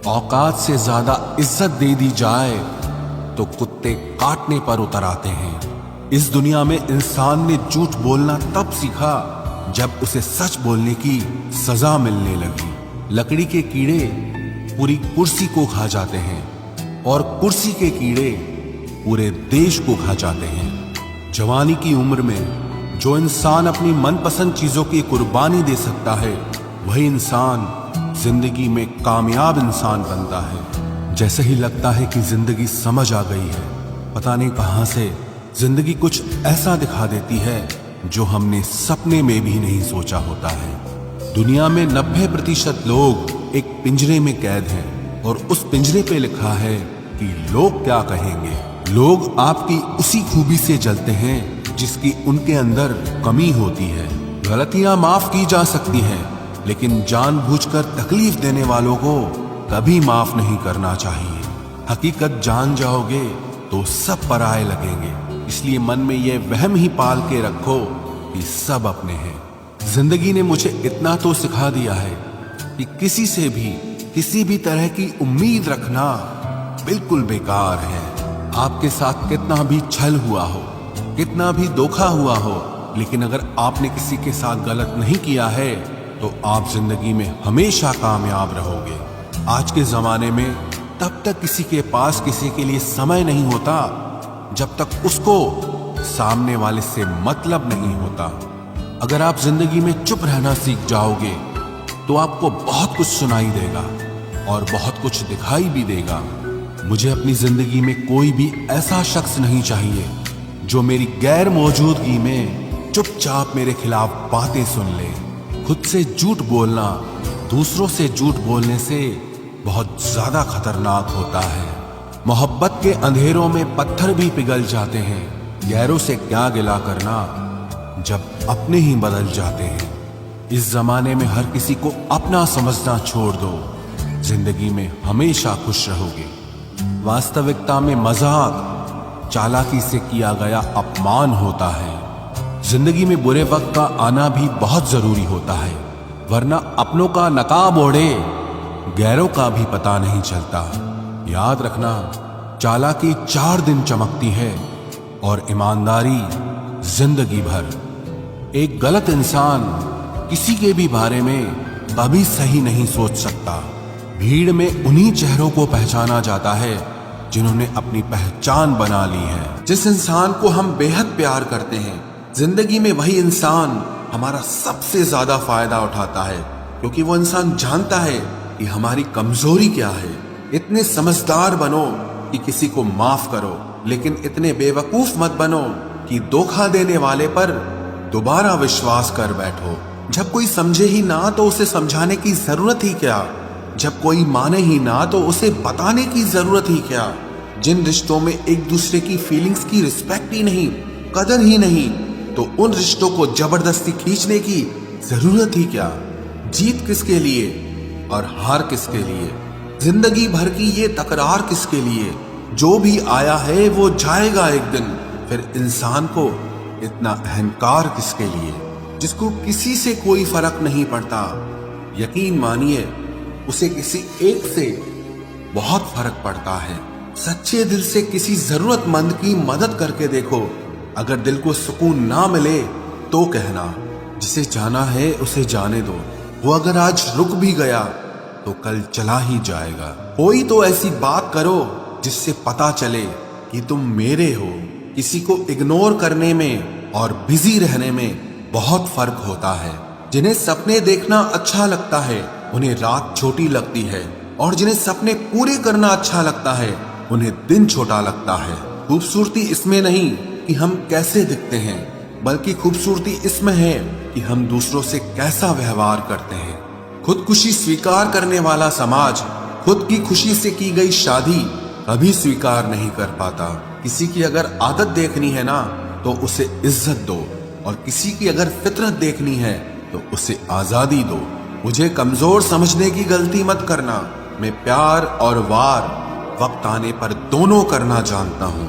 औकात से ज्यादा इज्जत दे दी जाए तो कुत्ते काटने पर उतर आते हैं। इस दुनिया में इंसान ने झूठ बोलना तब सीखा जब उसे सच बोलने की सजा मिलने लगी। लकड़ी के कीड़े पूरी कुर्सी को खा जाते हैं और कुर्सी के कीड़े पूरे देश को खा जाते हैं। जवानी की उम्र में जो इंसान अपनी मनपसंद चीजों की कुर्बानी दे सकता है, वही इंसान जिंदगी में कामयाब इंसान बनता है। जैसे ही लगता है कि जिंदगी समझ आ गई है, पता नहीं कहां से जिंदगी कुछ ऐसा दिखा देती है जो हमने सपने में भी नहीं सोचा होता है। दुनिया में 90% लोग एक पिंजरे में कैद हैं और उस पिंजरे पे लिखा है कि लोग क्या कहेंगे। लोग आपकी उसी खूबी से जलते हैं जिसकी उनके अंदर कमी होती है। गलतियां माफ की जा सकती हैं, लेकिन जानबूझकर तकलीफ देने वालों को कभी माफ नहीं करना चाहिए। हकीकत जान जाओगे तो सब पराये लगेंगे, इसलिए मन में यह वहम ही पाल के रखो कि सब अपने हैं। जिंदगी ने मुझे इतना तो सिखा दिया है कि किसी से भी किसी भी तरह की उम्मीद रखना बिल्कुल बेकार है। आपके साथ कितना भी छल हुआ हो, कितना भी धोखा हुआ हो, लेकिन अगर आपने किसी के साथ गलत नहीं किया है तो आप जिंदगी में हमेशा कामयाब रहोगे। आज के जमाने में तब तक किसी के पास किसी के लिए समय नहीं होता जब तक उसको सामने वाले से मतलब नहीं होता। अगर आप जिंदगी में चुप रहना सीख जाओगे तो आपको बहुत कुछ सुनाई देगा और बहुत कुछ दिखाई भी देगा। मुझे अपनी जिंदगी में कोई भी ऐसा शख्स नहीं चाहिए जो मेरी गैर मौजूदगी में चुपचाप मेरे खिलाफ बातें सुन ले। खुद से झूठ बोलना दूसरों से झूठ बोलने से बहुत ज्यादा खतरनाक होता है। मोहब्बत के अंधेरों में पत्थर भी पिघल जाते हैं। गैरों से क्या गिला करना जब अपने ही बदल जाते हैं। इस जमाने में हर किसी को अपना समझना छोड़ दो, जिंदगी में हमेशा खुश रहोगे। वास्तविकता में मजाक चालाकी से किया गया अपमान होता है। जिंदगी में बुरे वक्त का आना भी बहुत जरूरी होता है, वरना अपनों का नकाब ओढ़े गैरों का भी पता नहीं चलता। याद रखना, चालाकी 4 दिन चमकती है और ईमानदारी जिंदगी भर। एक गलत इंसान किसी के भी बारे में कभी सही नहीं सोच सकता। भीड़ में उन्हीं चेहरों को पहचाना जाता है जिन्होंने अपनी पहचान बना ली है। जिस इंसान को हम बेहद प्यार करते हैं, जिंदगी में वही इंसान हमारा सबसे ज्यादा फायदा उठाता है, क्योंकि वो इंसान जानता है कि हमारी कमजोरी क्या है। इतने समझदार बनो कि किसी को माफ करो, लेकिन इतने बेवकूफ मत बनो कि धोखा देने वाले पर दोबारा विश्वास कर बैठो। जब कोई समझे ही ना तो उसे समझाने की जरूरत ही क्या। जब कोई माने ही ना तो उसे बताने की जरूरत ही क्या। जिन रिश्तों में एक दूसरे की फीलिंग्स की रिस्पेक्ट ही नहीं, कदर ही नहीं, तो उन रिश्तों को जबरदस्ती खींचने की जरूरत ही क्या। जीत किसके लिए और हार किसके लिए, जिंदगी भर की ये तकरार किसके लिए। जो भी आया है वो जाएगा एक दिन, फिर इंसान को इतना अहंकार किसके लिए, जिसको किसी से कोई फर्क नहीं पड़ता। यकीन मानिए, उसे किसी एक से बहुत फर्क पड़ता है। सच्चे दिल से किसी जरूरतमंद की मदद करके देखो। अगर दिल को सुकून ना मिले तो कहना, जिसे जाना है उसे जाने दो। वो अगर आज रुक भी गया तो कल चला ही जाएगा। कोई तो ऐसी बात करो जिससे पता चले कि तुम मेरे हो। किसी को इग्नोर करने में और बिजी रहने में बहुत फर्क होता है। जिन्हें सपने देखना अच्छा लगता है उन्हें रात छोटी लगती है, और जिन्हें सपने पूरे करना अच्छा लगता है उन्हें दिन छोटा लगता है। खूबसूरती इसमें नहीं कि हम कैसे दिखते हैं, बल्कि खूबसूरती इसमें है कि हम दूसरों से कैसा व्यवहार करते हैं। खुदकुशी स्वीकार करने वाला समाज खुद की खुशी से की गई शादी कभी स्वीकार नहीं कर पाता। किसी की अगर आदत देखनी है ना तो उसे इज्जत दो, और किसी की अगर फितरत देखनी है तो उसे आजादी दो। मुझे कमजोर समझने की गलती मत करना। मैं प्यार और वार वक्त आने पर दोनों करना जानता हूँ।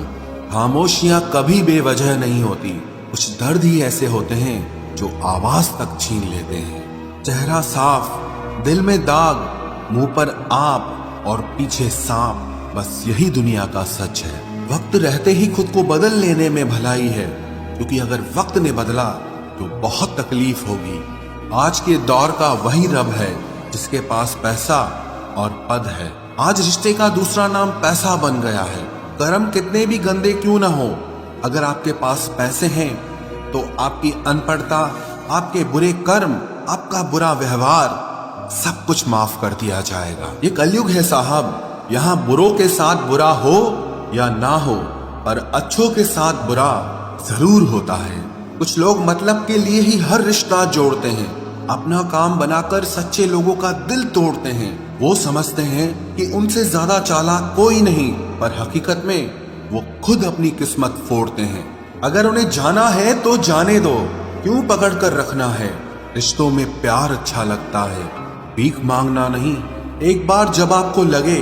खामोशियां कभी बेवजह नहीं होती। कुछ दर्द ही ऐसे होते हैं जो आवाज तक छीन लेते हैं। चेहरा साफ, दिल में दाग, मुंह पर आप, और पीछे सांप, बस यही दुनिया का सच है। वक्त रहते ही खुद को बदल लेने में भलाई है, क्योंकि अगर वक्त ने बदला तो बहुत तकलीफ होगी। आज के दौर का वही रब है जिसके पास पैसा और पद है। आज रिश्ते का दूसरा नाम पैसा बन गया है। कर्म कितने भी गंदे क्यों ना हो, अगर आपके पास पैसे हैं तो आपकी अनपढ़ता, आपके बुरे कर्म, आपका बुरा व्यवहार सब कुछ माफ कर दिया जाएगा। ये कलयुग है साहब, यहाँ बुरों के साथ बुरा हो या ना हो, पर अच्छों के साथ बुरा जरूर होता है। कुछ लोग मतलब के लिए ही हर रिश्ता जोड़ते हैं, अपना काम बनाकर सच्चे लोगों का दिल तोड़ते हैं। वो समझते हैं कि उनसे ज्यादा चालाक कोई नहीं, पर हकीकत में वो खुद अपनी किस्मत फोड़ते हैं। अगर उन्हें जाना है तो जाने दो, क्यों पकड़ कर रखना है। रिश्तों में प्यार अच्छा लगता है, भीख मांगना नहीं। एक बार जब आपको लगे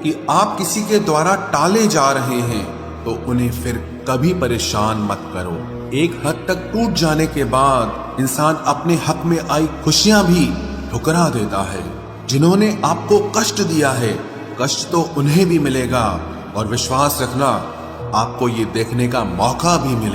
कि आप किसी के द्वारा टाले जा रहे हैं तो उन्हें फिर कभी परेशान मत करो। एक हद तक टूट जाने के बाद इंसान अपने हक में आई खुशियां भी ठुकरा देता है। जिन्होंने आपको कष्ट दिया है, कष्ट तो उन्हें भी मिलेगा, और विश्वास रखना आपको ये देखने का मौका भी मिलेगा।